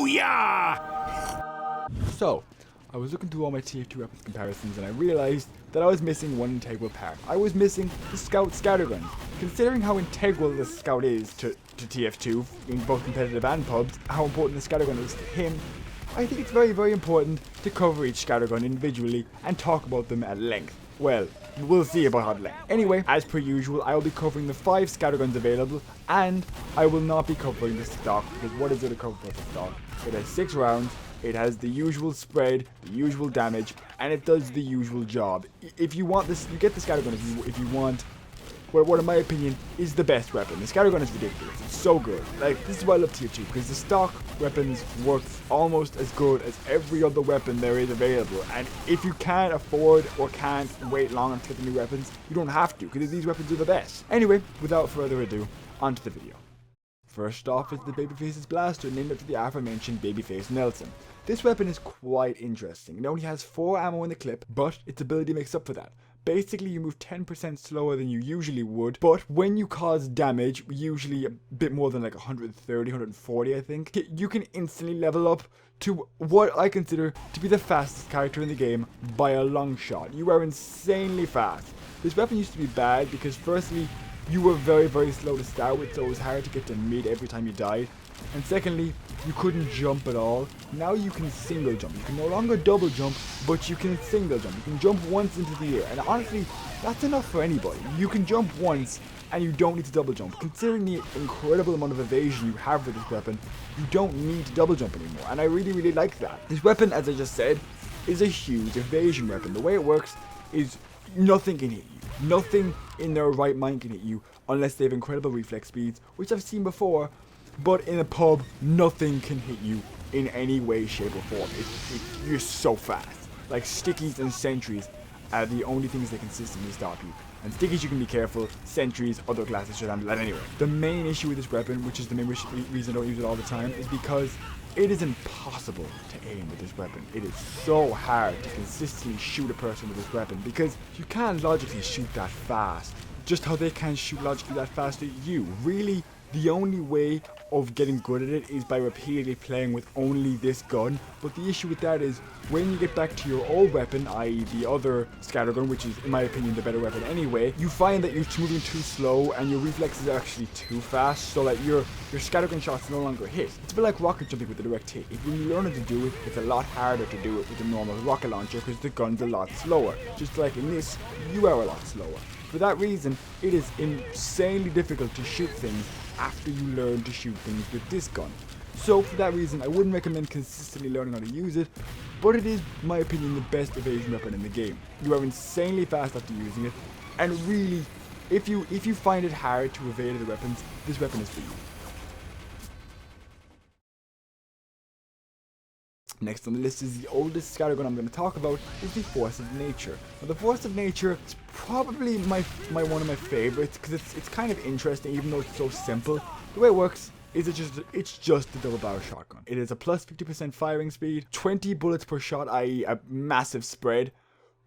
Booyah! So, I was looking through all my TF2 weapons comparisons and I realized that I was missing one integral part. I was missing the Scout Scattergun. Considering how integral the Scout is to TF2, in both competitive and pubs, how important the Scattergun is to him, I think it's very, very important to cover each Scattergun individually and talk about them at length. Well, we'll see about how to length. Anyway, as per usual, I will be covering the 5 Scatterguns available, and I will not be covering the stock, because what is there to cover about the stock? It has 6 rounds, it has the usual spread, the usual damage, and it does the usual job. If you want this, you get the Scattergun if you want what in my opinion is the best weapon. The Scattergun is ridiculous. It's so good. Like, this is why I love TF2, because the stock weapons work almost as good as every other weapon there is available. And if you can't afford or can't wait long enough to get the new weapons, you don't have to, because these weapons are the best. Anyway, without further ado, onto the video. First off is the Babyface's Blaster, named after the aforementioned Babyface Nelson. This weapon is quite interesting. It only has 4 ammo in the clip, but its ability makes up for that. Basically, you move 10% slower than you usually would, but when you cause damage, usually a bit more than like 130, 140 I think, you can instantly level up to what I consider to be the fastest character in the game by a long shot. You are insanely fast. This weapon used to be bad because firstly, you were very, very slow to start with, so it was hard to get to mid every time you died. And secondly, you couldn't jump at all. Now you can single jump. You can no longer double jump, but you can single jump. You can jump once into the air. And honestly, that's enough for anybody. You can jump once and you don't need to double jump. Considering the incredible amount of evasion you have with this weapon, you don't need to double jump anymore. And I really, really like that. This weapon, as I just said, is a huge evasion weapon. The way it works is nothing can hit you. Nothing in their right mind can hit you unless they have incredible reflex speeds, which I've seen before. But in a pub, nothing can hit you in any way, shape, or form. You're so fast. Like, stickies and sentries are the only things that consistently stop you. And stickies you can be careful, sentries, other classes should handle that anyway. The main issue with this weapon, which is the main reason I don't use it all the time, is because it is impossible to aim with this weapon. It is so hard to consistently shoot a person with this weapon because you can't logically shoot that fast. Just how they can't shoot logically that fast at you. Really, the only way of getting good at it is by repeatedly playing with only this gun. But the issue with that is when you get back to your old weapon, i.e. the other Scattergun, which is in my opinion the better weapon anyway, you find that you're moving too slow and your reflexes are actually too fast, so that your Scattergun shots no longer hit. It's a bit like rocket jumping with a direct hit. If you learn how to do it, it's a lot harder to do it with a normal rocket launcher because the gun's a lot slower. Just like in this, you are a lot slower. For that reason, it is insanely difficult to shoot things after you learn to shoot things with this gun. So for that reason, I wouldn't recommend consistently learning how to use it, but it is, in my opinion, the best evasion weapon in the game. You are insanely fast after using it, and really, if you find it hard to evade other weapons, this weapon is for you. Next on the list is the oldest Scattergun I'm going to talk about, is the Force of Nature. Now the Force of Nature is probably one of my favorites because it's kind of interesting even though it's so simple. The way it works is it's just a double barrel shotgun. It is a plus 50% firing speed, 20 bullets per shot, i.e. a massive spread.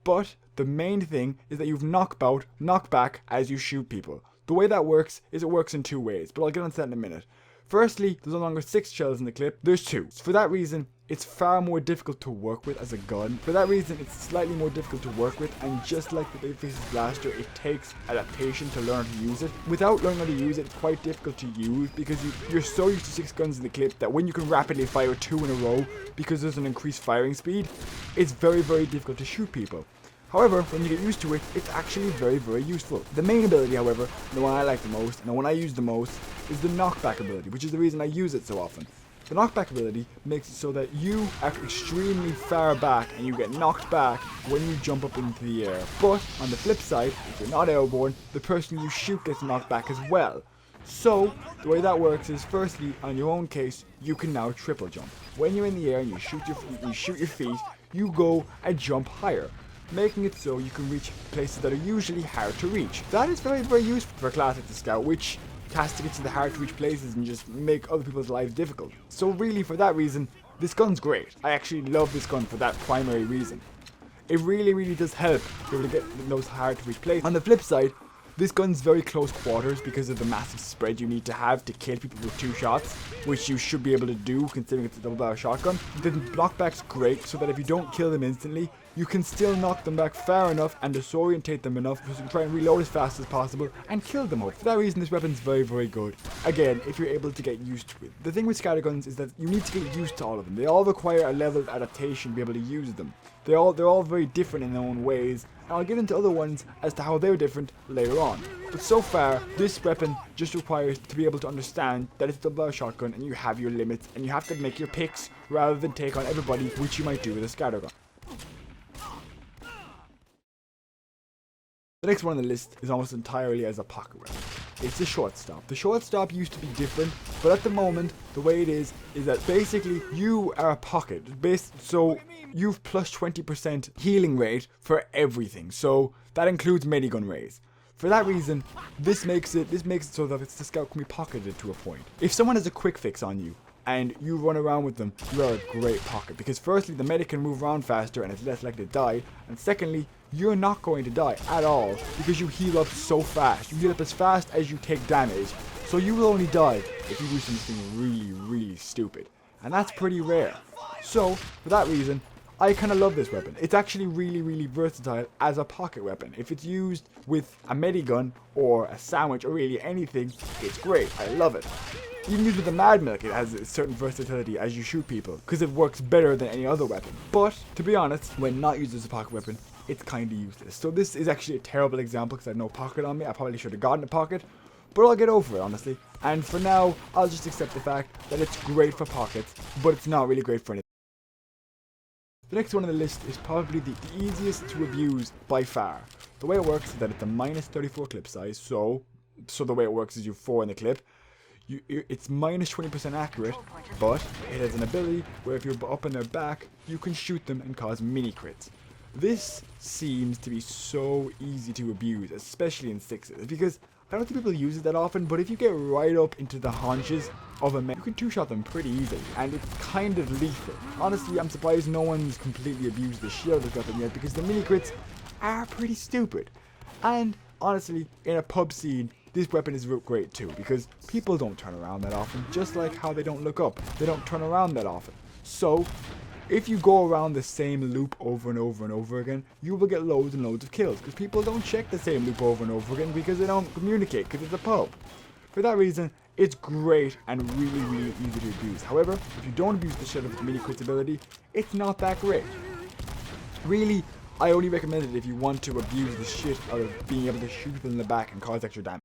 But the main thing is that you've knockback as you shoot people. The way that works is it works in 2 ways, but I'll get onto that in a minute. Firstly, there's no longer 6 shells in the clip, there's 2. For that reason, it's far more difficult to work with as a gun. For that reason, it's slightly more difficult to work with, and just like the Babyface's Blaster, it takes adaptation to learn how to use it. Without learning how to use it, it's quite difficult to use because you're so used to 6 guns in the clip that when you can rapidly fire 2 in a row because there's an increased firing speed, it's very, very difficult to shoot people. However, when you get used to it, it's actually very, very useful. The main ability, however, the one I like the most, and the one I use the most, is the knockback ability, which is the reason I use it so often. The knockback ability makes it so that you are extremely far back and you get knocked back when you jump up into the air. But on the flip side, if you're not airborne, the person you shoot gets knocked back as well. So, the way that works is, firstly, on your own case, you can now triple jump. When you're in the air and you shoot your feet, you go and jump higher, making it so you can reach places that are usually hard to reach. That is very, very useful for a class like the Scout, which has to get to the hard to reach places and just make other people's lives difficult. So really, for that reason, this gun's great. I actually love this gun for that primary reason. It really, really does help be able to get those hard to reach places. On the flip side, This gun's very close quarters because of the massive spread you need to have to kill people with 2 shots, which you should be able to do considering it's a double barrel shotgun. The blockback's great so that if you don't kill them instantly, you can still knock them back far enough and disorientate them enough so you can try and reload as fast as possible and kill them all. For that reason, this weapon's very, very good. Again, if you're able to get used to it. The thing with scatterguns is that you need to get used to all of them. They all require a level of adaptation to be able to use them. They're all very different in their own ways, and I'll get into other ones as to how they're different later on. But so far, this weapon just requires to be able to understand that it's a double barrel shotgun and you have your limits and you have to make your picks rather than take on everybody, which you might do with a scattergun. The next one on the list is almost entirely as a pocket weapon. It's the Shortstop. The Shortstop used to be different, but at the moment, the way it is that basically you are a pocket. So you've plus 20% healing rate for everything. So that includes medigun raise. For that reason, this makes it so that the scout can be pocketed to a point. If someone has a quick fix on you, and you run around with them, you are a great pocket. Because firstly, the medic can move around faster and it's less likely to die. And secondly, you're not going to die at all because you heal up so fast. You heal up as fast as you take damage. So you will only die if you do something really, really stupid. And that's pretty rare. So, for that reason, I kind of love this weapon. It's actually really, really versatile as a pocket weapon. If it's used with a medigun or a sandwich or really anything, it's great. I love it. Even used with the Mad Milk, it has a certain versatility as you shoot people, because it works better than any other weapon. But, to be honest, when not used as a pocket weapon, it's kind of useless. So this is actually a terrible example because I had no pocket on me. I probably should have gotten a pocket, but I'll get over it, honestly. And for now, I'll just accept the fact that it's great for pockets, but it's not really great for anything. The next one on the list is probably the easiest to abuse by far. The way it works is that it's a minus 34 clip size, so the way it works is you have 4 in the clip. It's minus 20% accurate, but it has an ability where if you're up in their back, you can shoot them and cause mini crits. This seems to be so easy to abuse, especially in 6s, because I don't think people use it that often, but if you get right up into the haunches of a man, you can 2-shot them pretty easily, and it's kind of lethal. Honestly, I'm surprised no one's completely abused the shit out of this weapon yet, because the mini crits are pretty stupid. And honestly, in a pub scene, this weapon is great too, because people don't turn around that often, just like how they don't look up. They don't turn around that often. So, if you go around the same loop over and over and over again, you will get loads and loads of kills, because people don't check the same loop over and over again because they don't communicate, because it's a pub. For that reason, it's great and really, really easy to abuse. However, if you don't abuse the shit of the mini crits ability, it's not that great. Really, I only recommend it if you want to abuse the shit out of being able to shoot people in the back and cause extra damage.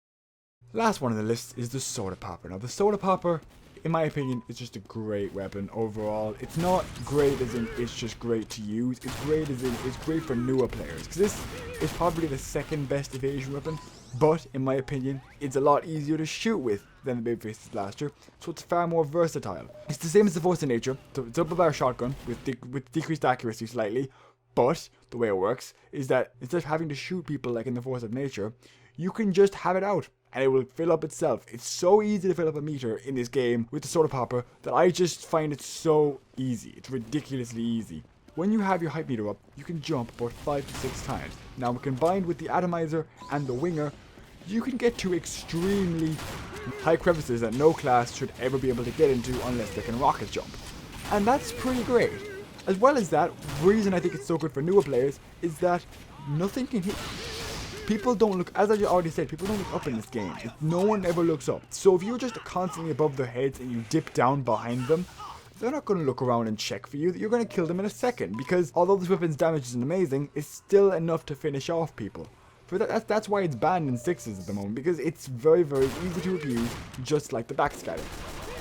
Last one on the list is the Soda Popper. Now, the Soda Popper, in my opinion, is just a great weapon overall. It's not great as in it's just great to use. It's great as in it's great for newer players. Because this is probably the second best evasion weapon. But, in my opinion, it's a lot easier to shoot with than the Babyface's Blaster. So it's far more versatile. It's the same as the Force of Nature. It's a double barrel shotgun with decreased accuracy slightly. But, the way it works is that instead of having to shoot people like in the Force of Nature, you can just have it out and it will fill up itself. It's so easy to fill up a meter in this game with the Soda Popper that I just find it so easy. It's ridiculously easy. When you have your height meter up, you can jump about 5 to 6 times. Now, combined with the atomizer and the winger, you can get to extremely high crevices that no class should ever be able to get into unless they can rocket jump. And that's pretty great. As well as that, the reason I think it's so good for newer players is that nothing can hit. People don't look, as I already said, people don't look up in this game. No one ever looks up. So if you're just constantly above their heads and you dip down behind them, they're not going to look around and check for you. You're going to kill them in a second. Because although this weapon's damage isn't amazing, it's still enough to finish off people. For that's why it's banned in 6s at the moment. Because it's very, very easy to abuse, just like the backscatter.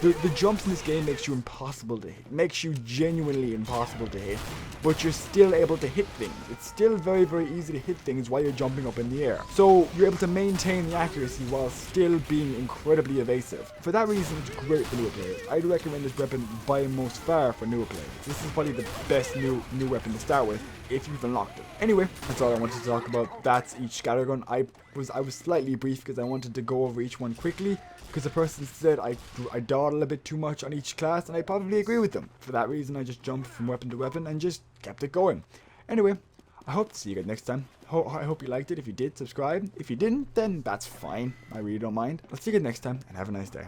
The jumps in this game makes you impossible to hit. Makes you genuinely impossible to hit. But you're still able to hit things. It's still very, very easy to hit things while you're jumping up in the air. So you're able to maintain the accuracy while still being incredibly evasive. For that reason, it's great for newer players. I'd recommend this weapon by most far for newer players. This is probably the best new weapon to start with if you've unlocked it. Anyway, that's all I wanted to talk about. That's each scattergun. I was slightly brief because I wanted to go over each one quickly. Because the person said I dawdle a bit too much on each class, and I probably agree with them. For that reason, I just jumped from weapon to weapon and just kept it going. Anyway, I hope to see you guys next time. I hope you liked it. If you did, subscribe. If you didn't, then that's fine. I really don't mind. I'll see you guys next time, and have a nice day.